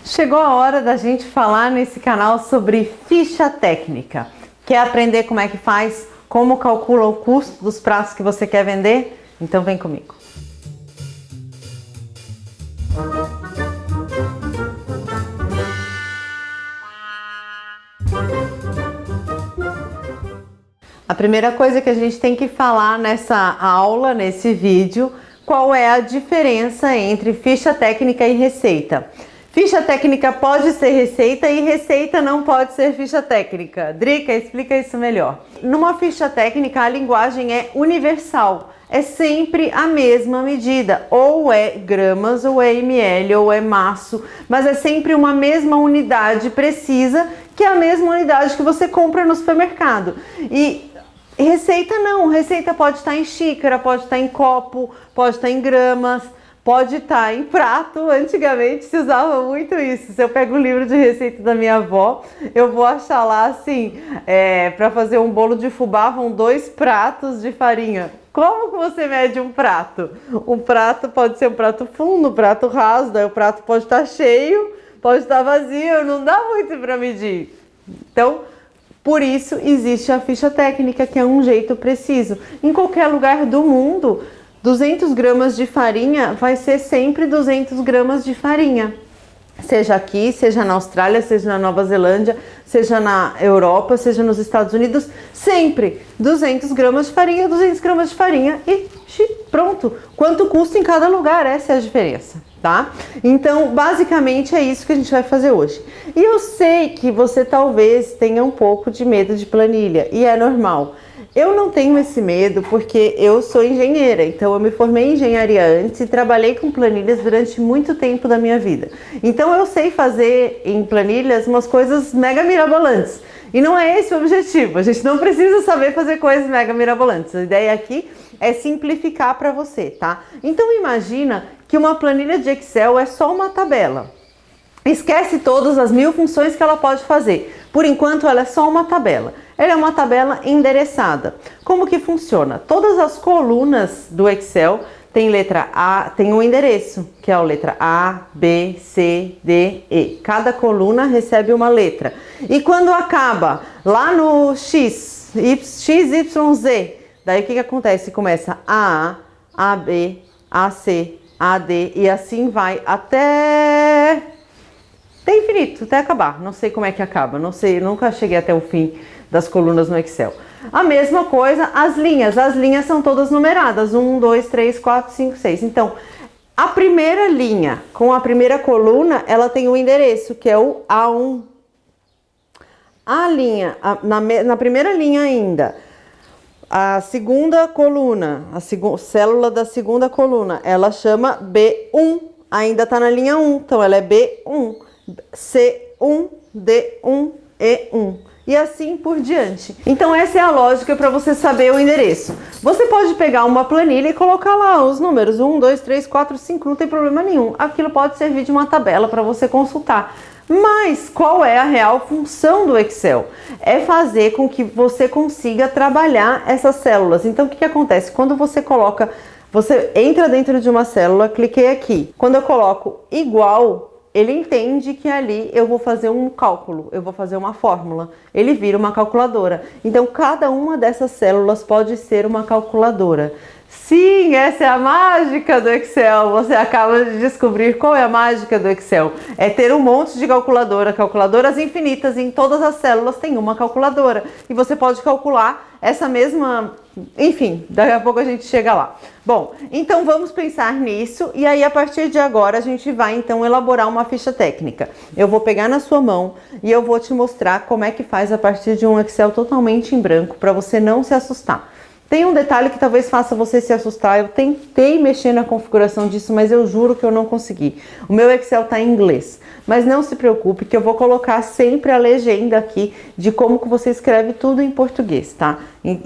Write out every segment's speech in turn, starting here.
Chegou a hora da gente falar nesse canal sobre ficha técnica. Quer aprender como é que faz? Como calcula o custo dos pratos que você quer vender? Então vem comigo. A primeira coisa que a gente tem que falar nessa aula, nesse vídeo, qual é a diferença entre ficha técnica e receita. Ficha técnica pode ser receita e receita não pode ser ficha técnica. Drica, explica isso melhor. Numa ficha técnica, a linguagem é universal. É sempre a mesma medida. Ou é gramas, ou é ml, ou é maço. Mas é sempre uma mesma unidade precisa, que é a mesma unidade que você compra no supermercado. E receita não. Receita pode estar em xícara, pode estar em copo, pode estar em gramas. Pode estar em prato. Antigamente se usava muito isso. Se eu pego o livro de receita da minha avó, eu vou achar lá assim, para fazer um bolo de fubá vão 2 pratos de farinha. Como que você mede um prato? Um prato pode ser um prato fundo, um prato raso, daí o prato pode estar cheio, pode estar vazio, não dá muito para medir. Então, por isso existe a ficha técnica, que é um jeito preciso. Em qualquer lugar do mundo, 200 gramas de farinha vai ser sempre 200 gramas de farinha. Seja aqui, seja na Austrália, seja na Nova Zelândia, seja na Europa, seja nos Estados Unidos, sempre 200 gramas de farinha, 200 gramas de farinha e pronto. Quanto custa em cada lugar? Essa é a diferença, tá? Então, basicamente é isso que a gente vai fazer hoje. E eu sei que você talvez tenha um pouco de medo de planilha, e é normal. Eu não tenho esse medo porque eu sou engenheira, então eu me formei em engenharia antes e trabalhei com planilhas durante muito tempo da minha vida. Então eu sei fazer em planilhas umas coisas mega mirabolantes. E não é esse o objetivo, a gente não precisa saber fazer coisas mega mirabolantes. A ideia aqui é simplificar para você, tá? Então imagina que uma planilha de Excel é só uma tabela. Esquece todas as 1000 funções que ela pode fazer. Por enquanto ela é só uma tabela. Ela é uma tabela endereçada. Como que funciona? Todas as colunas do Excel tem letra A, tem um endereço, que é a letra A, B, C, D, E. Cada coluna recebe uma letra. E quando acaba lá no X, Y, Z, daí o que acontece? Começa A, B, A, C, A, D e assim vai até infinito, até acabar. Não sei como é que acaba, não sei, nunca cheguei até o fim das colunas no Excel. A mesma coisa, as linhas são todas numeradas, 1, 2, 3, 4, 5, 6. Então, a primeira linha com a primeira coluna, ela tem um endereço, que é o A1. A linha, na primeira linha ainda, a segunda coluna, célula da segunda coluna, ela chama B1, ainda está na linha 1, então ela é B1, C1, D1, E1. E assim por diante. Então essa é a lógica para você saber o endereço. Você pode pegar uma planilha e colocar lá os números 1, 2, 3, 4, 5, não tem problema nenhum. Aquilo pode servir de uma tabela para você consultar. Mas qual é a real função do Excel? É fazer com que você consiga trabalhar essas células. Então o que acontece? Quando você coloca, você entra dentro de uma célula, cliquei aqui. Quando eu coloco igual, ele entende que ali eu vou fazer um cálculo, eu vou fazer uma fórmula. Ele vira uma calculadora. Então, cada uma dessas células pode ser uma calculadora. Sim, essa é a mágica do Excel. Você acaba de descobrir qual é a mágica do Excel. É ter um monte de calculadoras infinitas. E em todas as células tem uma calculadora. E você pode calcular essa mesma... Enfim, daqui a pouco a gente chega lá. Bom, então vamos pensar nisso e aí a partir de agora a gente vai então elaborar uma ficha técnica. Eu vou pegar na sua mão e eu vou te mostrar como é que faz a partir de um Excel totalmente em branco para você não se assustar. Tem um detalhe que talvez faça você se assustar. Eu tentei mexer na configuração disso, mas eu juro que eu não consegui. O meu Excel está em inglês. Mas não se preocupe que eu vou colocar sempre a legenda aqui de como que você escreve tudo em português, tá?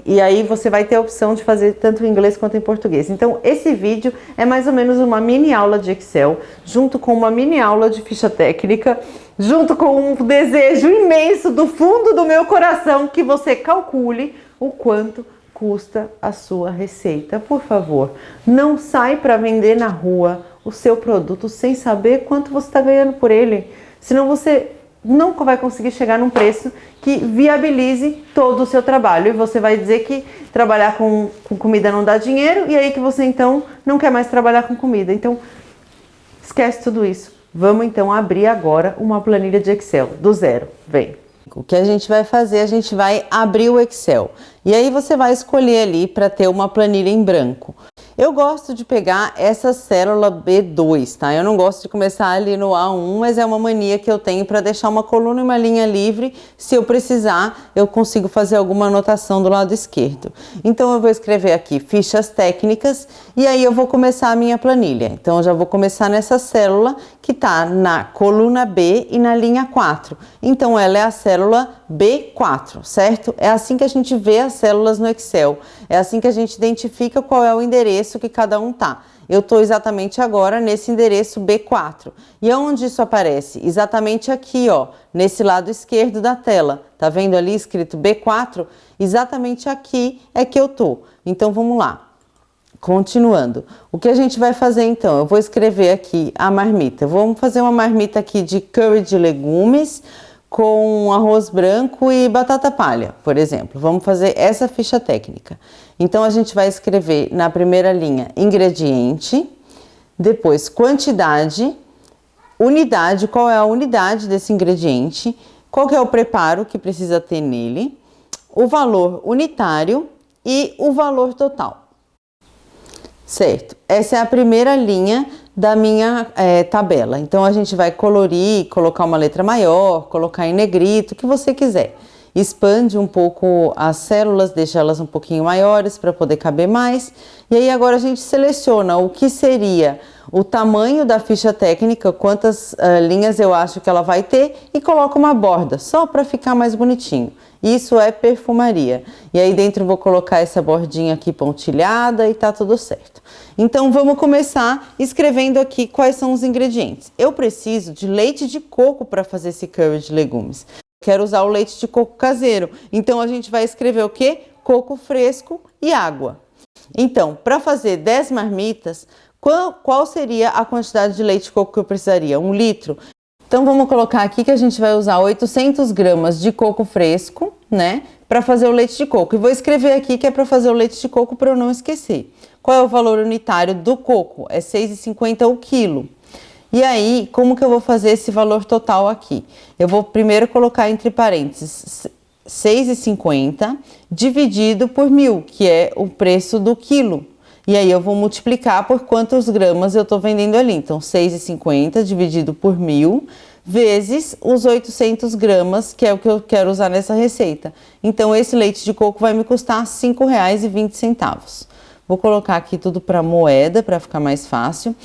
E aí você vai ter a opção de fazer tanto em inglês quanto em português. Então esse vídeo é mais ou menos uma mini aula de Excel, junto com uma mini aula de ficha técnica, junto com um desejo imenso do fundo do meu coração que você calcule o quanto custa a sua receita. Por favor, não sai para vender na rua o seu produto sem saber quanto você está ganhando por ele. senão você não vai conseguir chegar num preço que viabilize todo o seu trabalho. E você vai dizer que trabalhar com comida não dá dinheiro, e aí que você então não quer mais trabalhar com comida. Então, esquece tudo isso. Vamos então abrir agora uma planilha de Excel do zero. Vem. O que a gente vai fazer? A gente vai abrir o Excel. E aí você vai escolher ali para ter uma planilha em branco. Eu gosto de pegar essa célula B2, tá? Eu não gosto de começar ali no A1, mas é uma mania que eu tenho para deixar uma coluna e uma linha livre. Se eu precisar, eu consigo fazer alguma anotação do lado esquerdo. Então eu vou escrever aqui fichas técnicas e aí eu vou começar a minha planilha. Então eu já vou começar nessa célula que está na coluna B e na linha 4. Então ela é a célula B4, certo? É assim que a gente vê as células no Excel. É assim que a gente identifica qual é o endereço que cada um tá. Eu estou exatamente agora nesse endereço B4. E onde isso aparece? Exatamente aqui, ó, nesse lado esquerdo da tela. Tá vendo ali escrito B4? Exatamente aqui é que eu tô. Então vamos lá. Continuando. O que a gente vai fazer então? Eu vou escrever aqui a marmita. Vamos fazer uma marmita aqui de curry de legumes com arroz branco e batata palha, por exemplo. Vamos fazer essa ficha técnica. Então, a gente vai escrever na primeira linha ingrediente, depois quantidade, unidade, qual é a unidade desse ingrediente, qual que é o preparo que precisa ter nele, o valor unitário e o valor total. Certo? Essa é a primeira linha da minha tabela. Então, a gente vai colorir, colocar uma letra maior, colocar em negrito, o que você quiser. Expande um pouco as células, deixa elas um pouquinho maiores para poder caber mais. E aí agora a gente seleciona o que seria o tamanho da ficha técnica, quantas linhas eu acho que ela vai ter e coloca uma borda, só para ficar mais bonitinho. Isso é perfumaria. E aí dentro eu vou colocar essa bordinha aqui pontilhada e tá tudo certo. Então vamos começar escrevendo aqui quais são os ingredientes. Eu preciso de leite de coco para fazer esse curry de legumes. Quero usar o leite de coco caseiro. Então a gente vai escrever o quê? Coco fresco e água. Então, para fazer 10 marmitas, qual seria a quantidade de leite de coco que eu precisaria? 1 litro? Então vamos colocar aqui que a gente vai usar 800 gramas de coco fresco, né? Para fazer o leite de coco. E vou escrever aqui que é para fazer o leite de coco para eu não esquecer. Qual é o valor unitário do coco? É R$ 6,50 o quilo. E aí, como que eu vou fazer esse valor total aqui? Eu vou primeiro colocar entre parênteses 6,50 dividido por 1.000, que é o preço do quilo. E aí eu vou multiplicar por quantos gramas eu estou vendendo ali. Então, 6,50 dividido por 1.000 vezes os 800 gramas, que é o que eu quero usar nessa receita. Então, esse leite de coco vai me custar R$ 5,20. Vou colocar aqui tudo para moeda, para ficar mais fácil.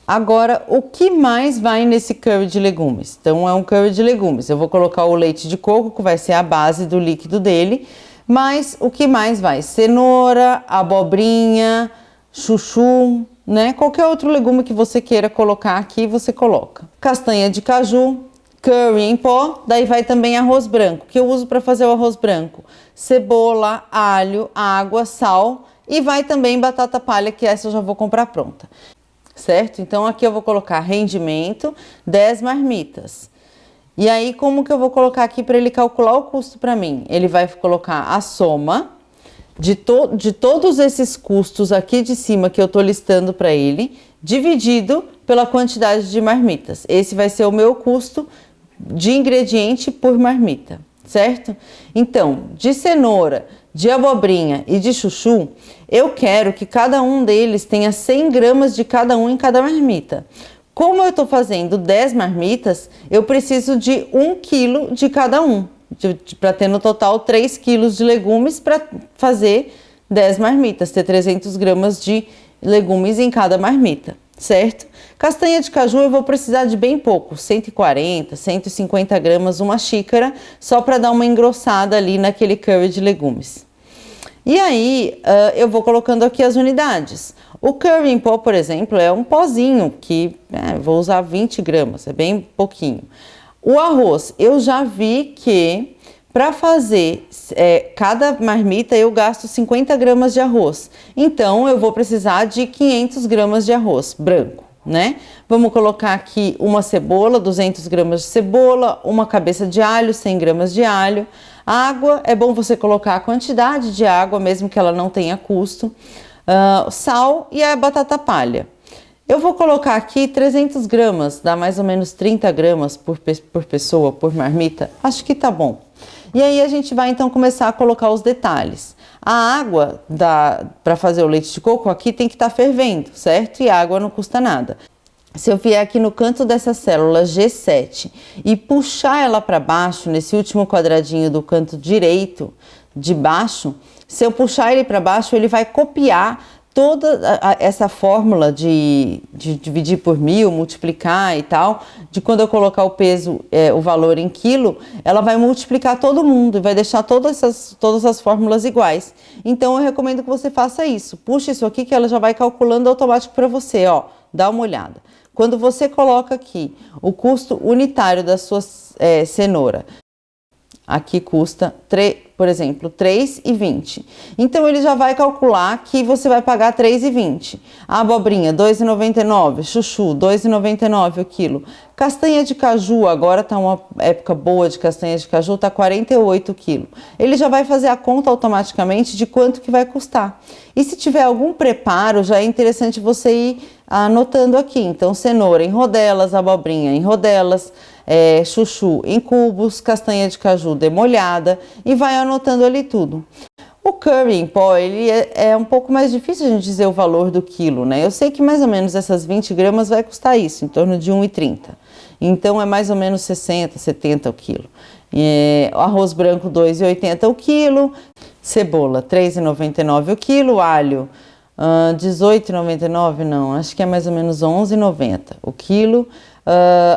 Agora, o que mais vai nesse curry de legumes? Então, é um curry de legumes. Eu vou colocar o leite de coco, que vai ser a base do líquido dele. Mas o que mais vai? Cenoura, abobrinha, chuchu, né? Qualquer outro legume que você queira colocar aqui, você coloca. Castanha de caju, curry em pó, daí vai também arroz branco, que eu uso para fazer o arroz branco. Cebola, alho, água, sal e vai também batata palha, que essa eu já vou comprar pronta. Certo? Então aqui eu vou colocar rendimento, 10 marmitas. E aí como que eu vou colocar aqui para ele calcular o custo para mim? Ele vai colocar a soma de todos esses custos aqui de cima que eu tô listando para ele, dividido pela quantidade de marmitas. Esse vai ser o meu custo de ingrediente por marmita, certo? Então, de cenoura, de abobrinha e de chuchu, eu quero que cada um deles tenha 100 gramas de cada um em cada marmita. Como eu estou fazendo 10 marmitas, eu preciso de 1 quilo de cada um, para ter no total 3 quilos de legumes para fazer 10 marmitas, ter 300 gramas de legumes em cada marmita, certo? Castanha de caju eu vou precisar de bem pouco, 140, 150 gramas, uma xícara, só para dar uma engrossada ali naquele curry de legumes. E aí, eu vou colocando aqui as unidades. O curry em pó, por exemplo, é um pozinho que vou usar 20 gramas, é bem pouquinho. O arroz, eu já vi que para fazer cada marmita eu gasto 50 gramas de arroz. Então, eu vou precisar de 500 gramas de arroz branco. né? Vamos colocar aqui uma cebola, 200 gramas de cebola, uma cabeça de alho, 100 gramas de alho. Água, é bom você colocar a quantidade de água, mesmo que ela não tenha custo. Sal e a batata palha. Eu vou colocar aqui 300 gramas, dá mais ou menos 30 gramas por pessoa, por marmita. Acho que tá bom. E aí a gente vai então começar a colocar os detalhes. A água para fazer o leite de coco aqui tem que estar fervendo, certo? E a água não custa nada. Se eu vier aqui no canto dessa célula G7 e puxar ela para baixo, nesse último quadradinho do canto direito de baixo, se eu puxar ele para baixo, ele vai copiar toda essa fórmula de dividir por 1000, multiplicar e tal, de quando eu colocar o peso, o valor em quilo, ela vai multiplicar todo mundo e vai deixar todas as fórmulas iguais. Então eu recomendo que você faça isso. Puxa isso aqui que ela já vai calculando automático para você, ó. Dá uma olhada. Quando você coloca aqui o custo unitário da sua cenoura, aqui custa, por exemplo, R$3,20. Então, ele já vai calcular que você vai pagar R$3,20. A abobrinha, R$2,99. Chuchu, R$2,99 o quilo. Castanha de caju, agora tá uma época boa de castanha de caju, tá 48 o quilo. Ele já vai fazer a conta automaticamente de quanto que vai custar. E se tiver algum preparo, já é interessante você ir anotando aqui. Então, cenoura em rodelas, abobrinha em rodelas, chuchu em cubos, castanha de caju demolhada e vai anotando ali tudo. O curry em pó, ele é um pouco mais difícil a gente dizer o valor do quilo, né? Eu sei que mais ou menos essas 20 gramas vai custar isso, em torno de R$1,30. Então, é mais ou menos 60, 70 o quilo. Arroz branco, R$2,80 o quilo. Cebola, R$3,99 o quilo. Alho, R$18,99, não, acho que é mais ou menos R$11,90 o quilo.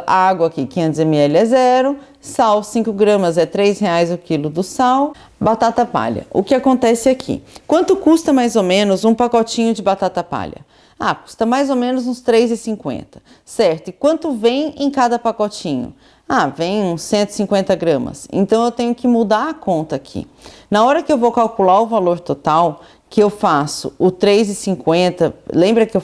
Água aqui, 500 ml é zero. Sal, 5 gramas é R$3 o quilo do sal. Batata palha. O que acontece aqui? Quanto custa mais ou menos um pacotinho de batata palha? Custa mais ou menos uns R$3,50, certo? E quanto vem em cada pacotinho? Vem uns 150 gramas. Então, eu tenho que mudar a conta aqui. Na hora que eu vou calcular o valor total, que eu faço o R$3,50, lembra que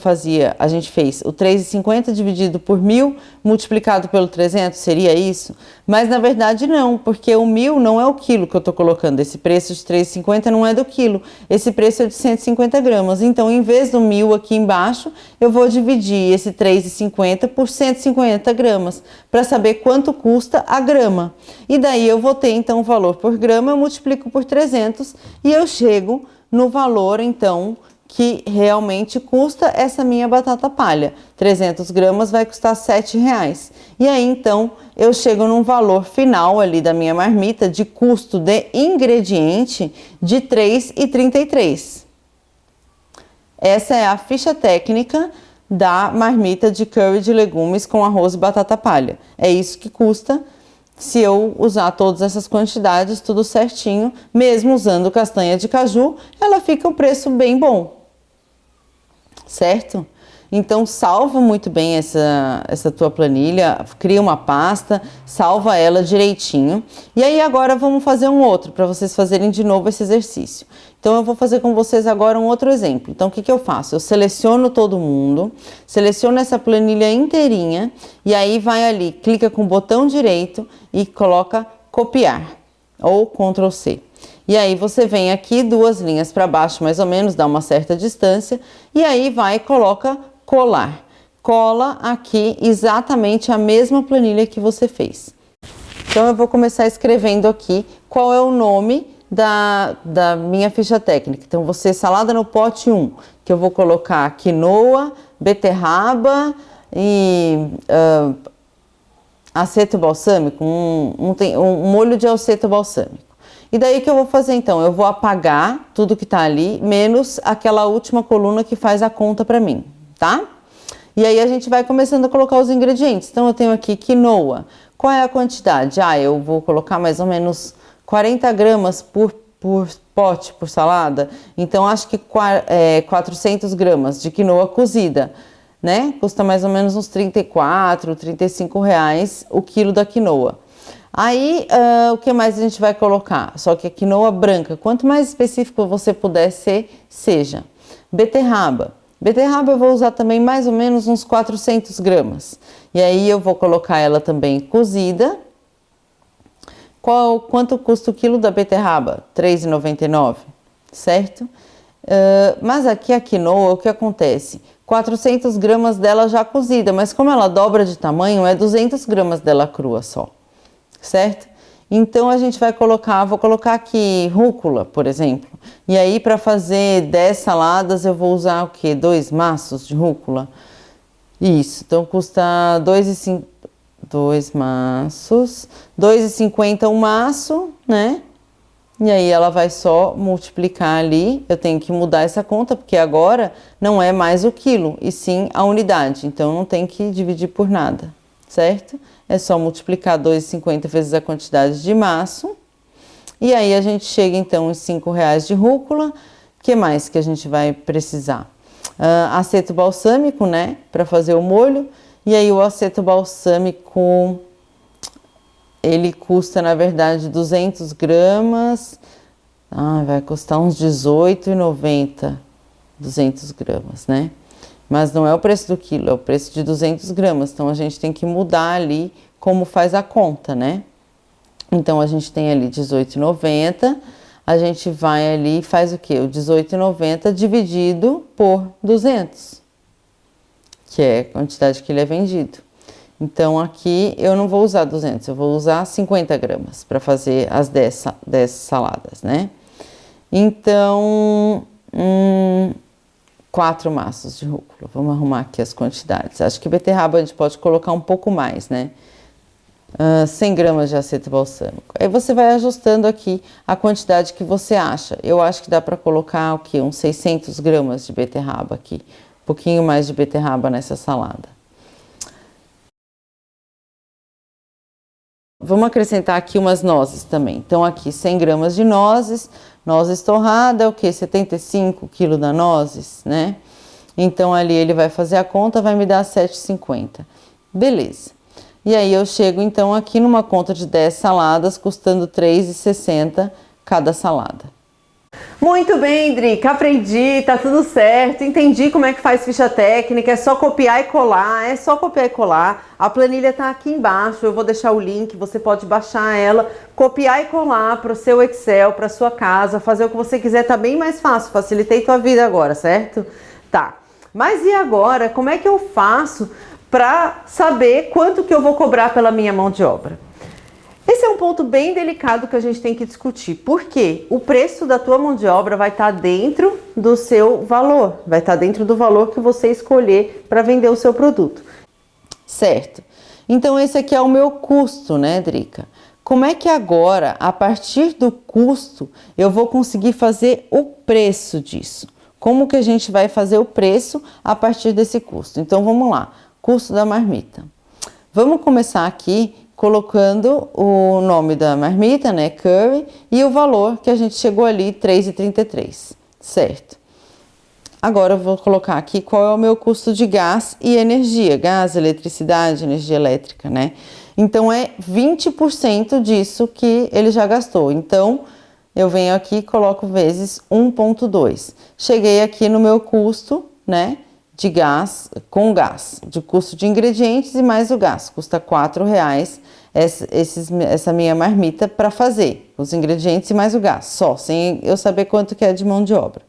a gente fez o R$3,50 dividido por 1000, multiplicado pelo 300, seria isso? Mas na verdade não, porque o 1000 não é o quilo que eu estou colocando, esse preço de R$3,50 não é do quilo, esse preço é de 150 gramas, então em vez do 1000 aqui embaixo, eu vou dividir esse R$3,50 por 150 gramas, para saber quanto custa a grama. E daí eu vou ter então o valor por grama, eu multiplico por 300 e eu chego no valor, então, que realmente custa essa minha batata palha. 300 gramas vai custar R$7. E aí, então, eu chego num valor final ali da minha marmita de custo de ingrediente de R$3,33. Essa é a ficha técnica da marmita de curry de legumes com arroz e batata palha. É isso que custa. Se eu usar todas essas quantidades, tudo certinho, mesmo usando castanha de caju, ela fica um preço bem bom, certo? Então, salva muito bem essa tua planilha, cria uma pasta, salva ela direitinho. E aí, agora vamos fazer um outro, para vocês fazerem de novo esse exercício. Então, eu vou fazer com vocês agora um outro exemplo. Então, o que eu faço? Eu seleciono todo mundo, seleciono essa planilha inteirinha, e aí vai ali, clica com o botão direito e coloca copiar, ou Ctrl C. E aí você vem aqui 2 linhas para baixo, mais ou menos, dá uma certa distância, e aí vai e coloca colar. Cola aqui exatamente a mesma planilha que você fez. Então, eu vou começar escrevendo aqui qual é o nome da minha ficha técnica. Então, você salada no pote 1, que eu vou colocar quinoa, beterraba e aceto balsâmico, um molho de aceto balsâmico. E daí o que eu vou fazer então? Eu vou apagar tudo que tá ali, menos aquela última coluna que faz a conta para mim, tá? E aí a gente vai começando a colocar os ingredientes. Então eu tenho aqui quinoa. Qual é a quantidade? Eu vou colocar mais ou menos 40 gramas por pote, por salada. Então acho que 400 gramas de quinoa cozida, né? Custa mais ou menos uns R$34, R$35 o quilo da quinoa. Aí, o que mais a gente vai colocar? Só que a quinoa branca, quanto mais específico você puder ser, seja. Beterraba, Beterraba eu vou usar também mais ou menos uns 400 gramas. E aí eu vou colocar ela também cozida. Quanto custa o quilo da beterraba? R$ 3,99, certo? Mas aqui a quinoa, o que acontece? 400 gramas dela já cozida, mas como ela dobra de tamanho, é 200 gramas dela crua só, certo? Então a gente vai colocar, vou colocar aqui rúcula, por exemplo. E aí para fazer 10 saladas eu vou usar o quê? 2 maços de rúcula? Isso, então custa 2 maços, 2,50 um maço, né? E aí ela vai só multiplicar ali, eu tenho que mudar essa conta, porque agora não é mais o quilo, e sim a unidade, então não tem que dividir por nada, certo? É só multiplicar 2,50 vezes a quantidade de maço, e aí a gente chega então em R$5 de rúcula. O que mais que a gente vai precisar? Aceto balsâmico, né, para fazer o molho, e aí o aceto balsâmico... ele custa, na verdade, 200 gramas, vai custar uns R$18,90, 200 gramas, né? Mas não é o preço do quilo, é o preço de 200 gramas, então a gente tem que mudar ali como faz a conta, né? Então a gente tem ali R$18,90, a gente vai ali e faz o quê? O R$18,90 dividido por 200, que é a quantidade que ele é vendido. Então, aqui eu não vou usar 200, eu vou usar 50 gramas para fazer as 10 saladas, né? Então, 4 maços de rúcula. Vamos arrumar aqui as quantidades. Acho que beterraba a gente pode colocar um pouco mais, né? 100 gramas de aceto balsâmico. Aí você vai ajustando aqui a quantidade que você acha. Eu acho que dá para colocar o quê? Uns 600 gramas de beterraba aqui. Um pouquinho mais de beterraba nessa salada. Vamos acrescentar aqui umas nozes também. Então, aqui 100 gramas de nozes torrada, é o que? 75 kg da nozes, né? Então, ali ele vai fazer a conta, vai me dar 7,50. Beleza. E aí, eu chego, então, aqui numa conta de 10 saladas, custando R$ 3,60 cada salada. Muito bem, Drica, aprendi, tá tudo certo, entendi como é que faz ficha técnica, é só copiar e colar, a planilha tá aqui embaixo, eu vou deixar o link, você pode baixar ela, copiar e colar para o seu Excel, para sua casa, fazer o que você quiser, tá bem mais fácil, facilitei tua vida agora, certo? Tá, mas e agora, como é que eu faço para saber quanto que eu vou cobrar pela minha mão de obra? Esse é um ponto bem delicado que a gente tem que discutir, porque o preço da tua mão de obra vai estar dentro do seu valor, vai estar dentro do valor que você escolher para vender o seu produto, certo? Então esse aqui é o meu custo, né, Drica? Como é que agora, a partir do custo, eu vou conseguir fazer o preço disso? Como que a gente vai fazer o preço a partir desse custo? Então vamos lá, custo da marmita. Vamos começar aqui colocando o nome da marmita, né, curry, e o valor que a gente chegou ali, R$ 3,33, certo? Agora eu vou colocar aqui qual é o meu custo de gás e energia, gás, eletricidade, energia elétrica, né? Então é 20% disso que ele já gastou, então eu venho aqui e coloco vezes 1,2. Cheguei aqui no meu custo, né, de gás, com gás, de custo de ingredientes e mais o gás, custa R$4 essa minha marmita para fazer, os ingredientes e mais o gás, só, sem eu saber quanto que é de mão de obra,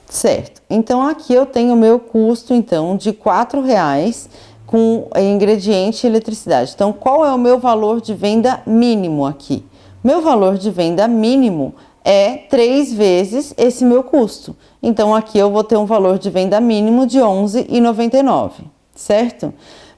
certo? Então aqui eu tenho o meu custo, então, de R$4 com ingrediente e eletricidade. Então, qual é o meu valor de venda mínimo aqui? Meu valor de venda mínimo é 3 vezes esse meu custo. Então, aqui eu vou ter um valor de venda mínimo de R$ 11,99, certo?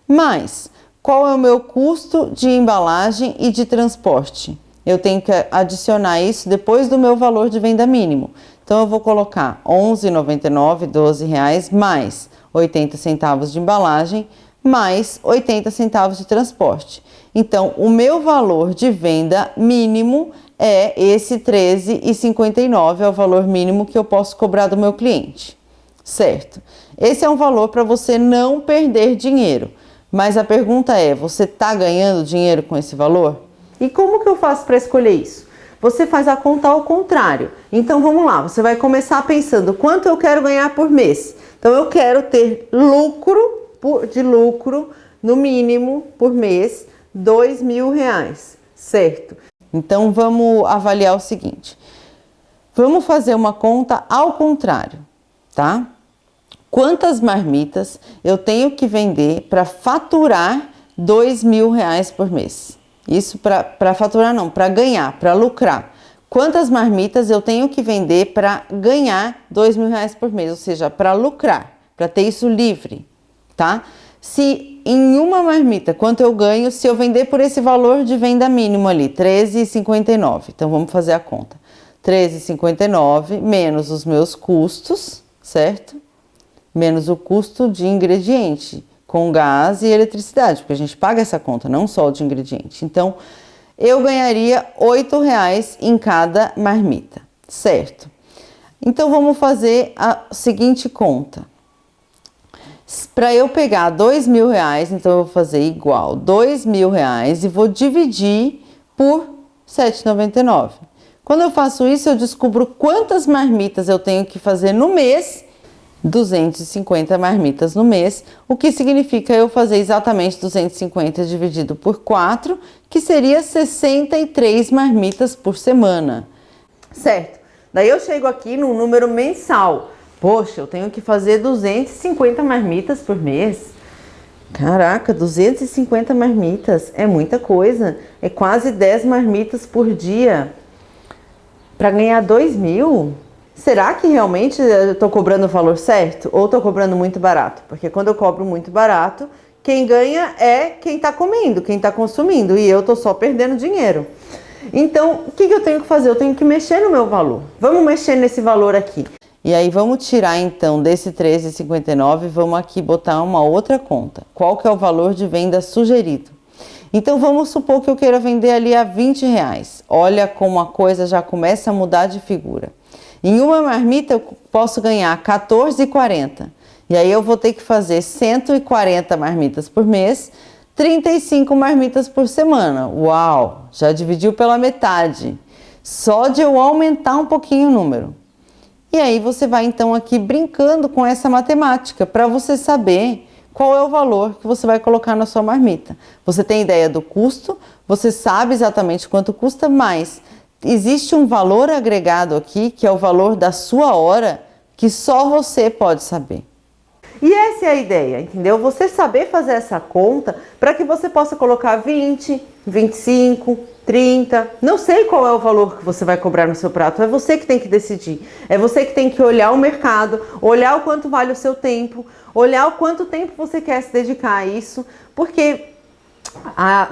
Mas, qual é o meu custo de embalagem e de transporte? Eu tenho que adicionar isso depois do meu valor de venda mínimo. Então, eu vou colocar R$ 11,99, R$12, mais 80 centavos de embalagem, mais 80 centavos de transporte. Então, o meu valor de venda mínimo é esse R$ 13,59, é o valor mínimo que eu posso cobrar do meu cliente, certo? Esse é um valor para você não perder dinheiro, mas a pergunta é, você está ganhando dinheiro com esse valor? E como que eu faço para escolher isso? você faz a conta ao contrário. Então vamos lá, você vai começar pensando quanto eu quero ganhar por mês. Então eu quero ter lucro no mínimo por mês R$2.000, certo? Então vamos avaliar o seguinte, vamos fazer uma conta ao contrário, tá? Quantas marmitas eu tenho que vender para faturar R$2.000 por mês? Isso para faturar não, para ganhar, para lucrar. Quantas marmitas eu tenho que vender para ganhar R$2.000 por mês? Ou seja, para lucrar, para ter isso livre, tá? Se em uma marmita, quanto eu ganho se eu vender por esse valor de venda mínimo ali, R$13,59. Então vamos fazer a conta. R$13,59 menos os meus custos, certo? Menos o custo de ingrediente, com gás e eletricidade, porque a gente paga essa conta, não só o de ingrediente. Então, eu ganharia R$8 em cada marmita, certo? Então, vamos fazer a seguinte conta. Para eu pegar R$2.000, então eu vou fazer igual R$2.000 e vou dividir por R$7,99. Quando eu faço isso, eu descubro quantas marmitas eu tenho que fazer no mês, 250 marmitas no mês, o que significa eu fazer exatamente 250 dividido por 4, que seria 63 marmitas por semana, certo? Daí eu chego aqui no número mensal. Poxa, eu tenho que fazer 250 marmitas por mês. Caraca, 250 marmitas é muita coisa. É quase 10 marmitas por dia. Para ganhar 2.000? Será que realmente eu estou cobrando o valor certo? Ou estou cobrando muito barato? Porque quando eu cobro muito barato, quem ganha é quem está comendo, quem está consumindo. E eu estou só perdendo dinheiro. Então, o que eu tenho que fazer? Eu tenho que mexer no meu valor. Vamos mexer nesse valor aqui. E aí vamos tirar então desse R$13,59 e vamos aqui botar uma outra conta. Qual que é o valor de venda sugerido? Então vamos supor que eu queira vender ali a R$20. Olha como a coisa já começa a mudar de figura. Em uma marmita eu posso ganhar R$14,40. E aí eu vou ter que fazer 140 marmitas por mês, 35 marmitas por semana. Uau! Já dividiu pela metade. Só de eu aumentar um pouquinho o número. E aí você vai então aqui brincando com essa matemática para você saber qual é o valor que você vai colocar na sua marmita. Você tem ideia do custo, você sabe exatamente quanto custa, mas existe um valor agregado aqui, que é o valor da sua hora, que só você pode saber. E essa é a ideia, entendeu? Você saber fazer essa conta para que você possa colocar 20, 25, 30, não sei qual é o valor que você vai cobrar no seu prato, é você que tem que decidir. É você que tem que olhar o mercado, olhar o quanto vale o seu tempo, olhar o quanto tempo você quer se dedicar a isso, porque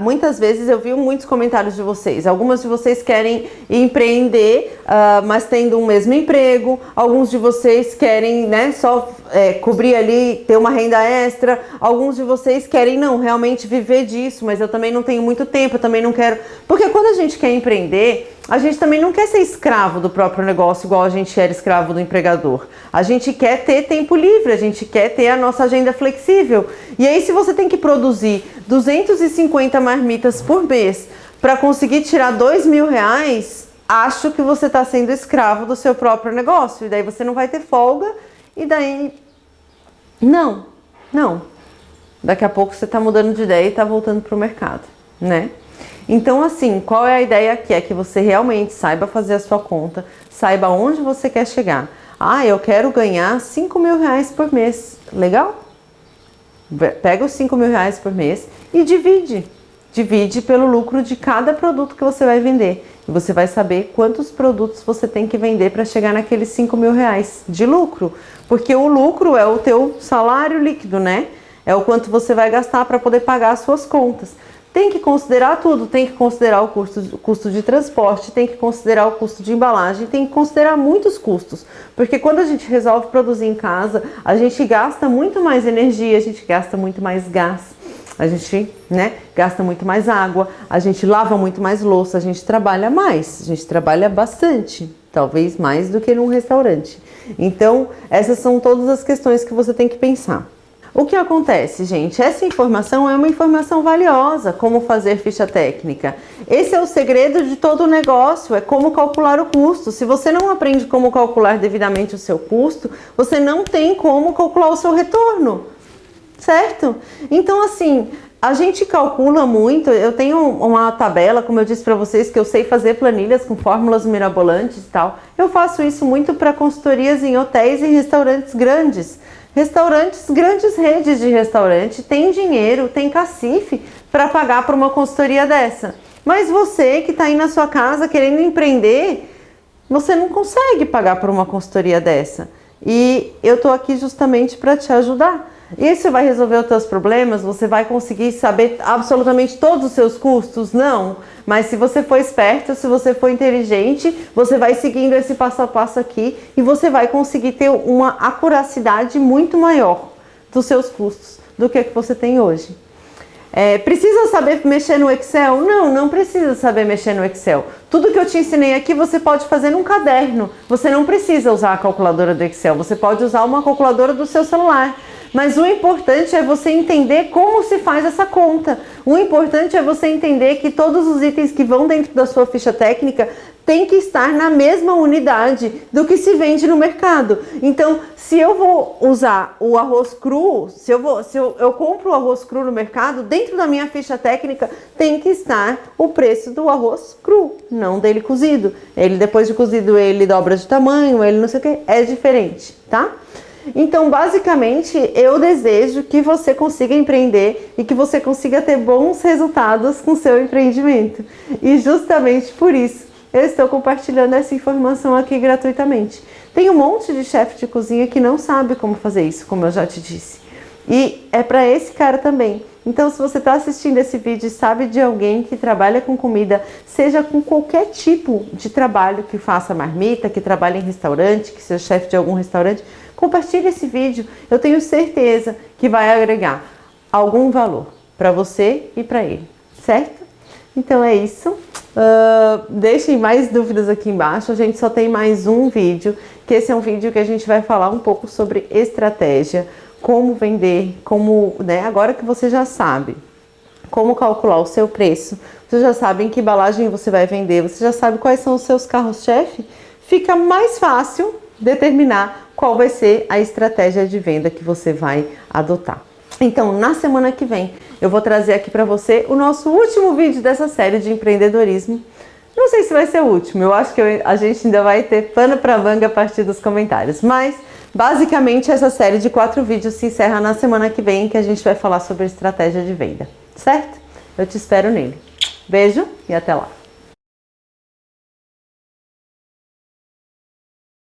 muitas vezes eu vi muitos comentários de vocês. Algumas de vocês querem empreender, mas tendo um mesmo emprego. Alguns de vocês querem, né, só cobrir ali, ter uma renda extra. Alguns de vocês querem, não, realmente viver disso, mas eu também não tenho muito tempo, eu também não quero. Porque quando a gente quer empreender, a gente também não quer ser escravo do próprio negócio igual a gente era escravo do empregador. A gente quer ter tempo livre, a gente quer ter a nossa agenda flexível. E aí, se você tem que produzir 250 marmitas por mês para conseguir tirar R$2.000, acho que você está sendo escravo do seu próprio negócio. E daí você não vai ter folga. E daí, não. Daqui a pouco você está mudando de ideia e está voltando para o mercado, né? Então, assim, qual é a ideia aqui? É que você realmente saiba fazer a sua conta, saiba onde você quer chegar. Ah, eu quero ganhar R$5.000 por mês. Legal? Pega os R$5.000 por mês e divide. Divide pelo lucro de cada produto que você vai vender. E você vai saber quantos produtos você tem que vender para chegar naqueles R$5.000 de lucro. Porque o lucro é o teu salário líquido, né? É o quanto você vai gastar para poder pagar as suas contas. Tem que considerar tudo, tem que considerar o custo de transporte, tem que considerar o custo de embalagem, tem que considerar muitos custos. Porque quando a gente resolve produzir em casa, a gente gasta muito mais energia, a gente gasta muito mais gás, a gente, né, gasta muito mais água, a gente lava muito mais louça, a gente trabalha mais, a gente trabalha bastante, talvez mais do que num restaurante. Então, essas são todas as questões que você tem que pensar. O que acontece, gente? Essa informação é uma informação valiosa, como fazer ficha técnica. Esse é o segredo de todo o negócio, é como calcular o custo. Se você não aprende como calcular devidamente o seu custo, você não tem como calcular o seu retorno, certo? Então, assim, a gente calcula muito. Eu tenho uma tabela, como eu disse para vocês, que eu sei fazer planilhas com fórmulas mirabolantes e tal. Eu faço isso muito para consultorias em hotéis e restaurantes grandes. Grandes redes de restaurante, tem dinheiro, tem cacife para pagar por uma consultoria dessa. Mas você que está aí na sua casa querendo empreender, você não consegue pagar por uma consultoria dessa. E eu estou aqui justamente para te ajudar. Isso vai resolver os teus problemas? Você vai conseguir saber absolutamente todos os seus custos? Não. Mas se você for esperto, se você for inteligente, você vai seguindo esse passo a passo aqui e você vai conseguir ter uma acuracidade muito maior dos seus custos do que você tem hoje. Precisa saber mexer no Excel? Não, não precisa saber mexer no Excel. Tudo que eu te ensinei aqui você pode fazer num caderno. Você não precisa usar a calculadora do Excel, você pode usar uma calculadora do seu celular. Mas o importante é você entender como se faz essa conta. O importante é você entender que todos os itens que vão dentro da sua ficha técnica tem que estar na mesma unidade do que se vende no mercado. Então, se eu vou usar o arroz cru, se eu compro o arroz cru no mercado, dentro da minha ficha técnica tem que estar o preço do arroz cru, não dele cozido. Ele, depois de cozido, ele dobra de tamanho, ele não sei o que, é diferente, tá? Então, basicamente, eu desejo que você consiga empreender e que você consiga ter bons resultados com o seu empreendimento. E justamente por isso, eu estou compartilhando essa informação aqui gratuitamente. Tem um monte de chefe de cozinha que não sabe como fazer isso, como eu já te disse. E é para esse cara também. Então, se você está assistindo esse vídeo e sabe de alguém que trabalha com comida, seja com qualquer tipo de trabalho, que faça marmita, que trabalhe em restaurante, que seja chefe de algum restaurante, compartilhe esse vídeo. Eu tenho certeza que vai agregar algum valor para você e para ele, certo? Então é isso. Deixem mais dúvidas aqui embaixo. A gente só tem mais um vídeo, que esse é um vídeo que a gente vai falar um pouco sobre estratégia, como vender, como, né, agora que você já sabe como calcular o seu preço, você já sabe em que embalagem você vai vender, você já sabe quais são os seus carros-chefe, fica mais fácil determinar qual vai ser a estratégia de venda que você vai adotar. Então, na semana que vem, eu vou trazer aqui para você o nosso último vídeo dessa série de empreendedorismo. Não sei se vai ser o último, eu acho que a gente ainda vai ter pano para manga a partir dos comentários, mas basicamente essa série de 4 vídeos se encerra na semana que vem, que a gente vai falar sobre estratégia de venda, certo? Eu te espero nele. Beijo e até lá!